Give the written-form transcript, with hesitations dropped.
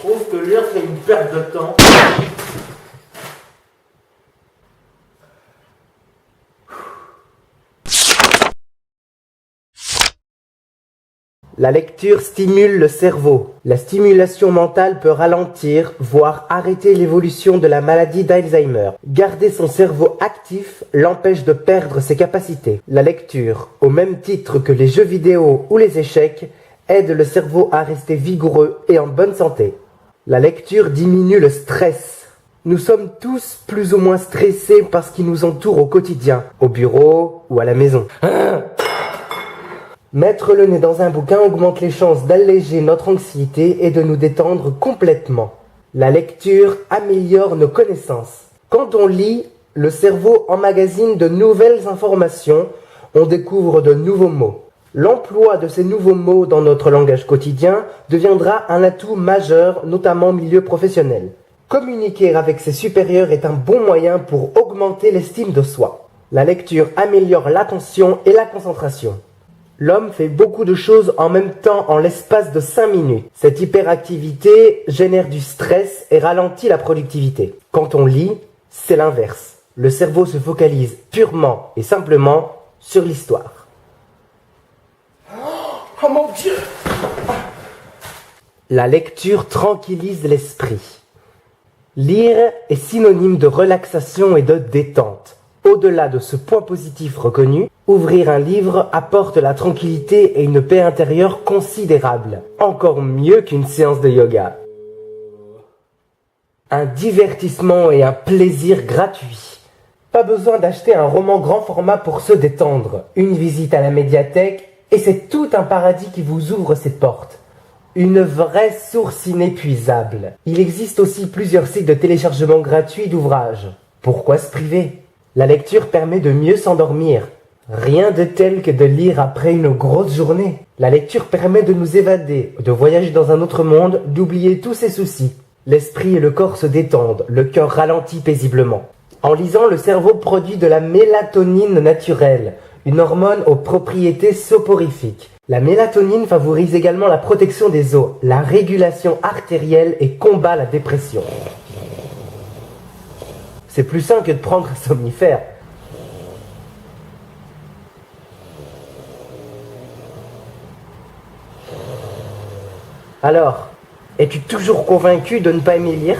trouve que lire c'est une perte de temps. La lecture stimule le cerveau. La stimulation mentale peut ralentir, voire arrêter l'évolution de la maladie d'Alzheimer. Garder son cerveau actif l'empêche de perdre ses capacités. La lecture, au même titre que les jeux vidéo ou les échecs, aide le cerveau à rester vigoureux et en bonne santé. La lecture diminue le stress. Nous sommes tous plus ou moins stressés par ce qui nous entoure au quotidien, au bureau ou à la maison. Mettre le nez dans un bouquin augmente les chances d'alléger notre anxiété et de nous détendre complètement. La lecture améliore nos connaissances. Quand on lit, le cerveau emmagasine de nouvelles informations, on découvre de nouveaux mots. L'emploi de ces nouveaux mots dans notre langage quotidien deviendra un atout majeur, notamment au milieu professionnel. Communiquer avec ses supérieurs est un bon moyen pour augmenter l'estime de soi. La lecture améliore l'attention et la concentration. L'homme fait beaucoup de choses en même temps en l'espace de 5 minutes. Cette hyperactivité génère du stress et ralentit la productivité. Quand on lit, c'est l'inverse. Le cerveau se focalise purement et simplement sur l'histoire. Oh mon Dieu! La lecture tranquillise l'esprit. Lire est synonyme de relaxation et de détente. Au-delà de ce point positif reconnu, ouvrir un livre apporte la tranquillité et une paix intérieure considérable. Encore mieux qu'une séance de yoga. Un divertissement et un plaisir gratuit. Pas besoin d'acheter un roman grand format pour se détendre. Une visite à la médiathèque et c'est tout un paradis qui vous ouvre ses portes. Une vraie source inépuisable. Il existe aussi plusieurs sites de téléchargement gratuits d'ouvrages. Pourquoi se priver ? La lecture permet de mieux s'endormir. Rien de tel que de lire après une grosse journée. La lecture permet de nous évader, de voyager dans un autre monde, d'oublier tous ses soucis. L'esprit et le corps se détendent, le cœur ralentit paisiblement. En lisant, le cerveau produit de la mélatonine naturelle, une hormone aux propriétés soporifiques. La mélatonine favorise également la protection des os, la régulation artérielle et combat la dépression. C'est plus sain que de prendre un somnifère. Alors, es-tu toujours convaincu de ne pas aimer lire ?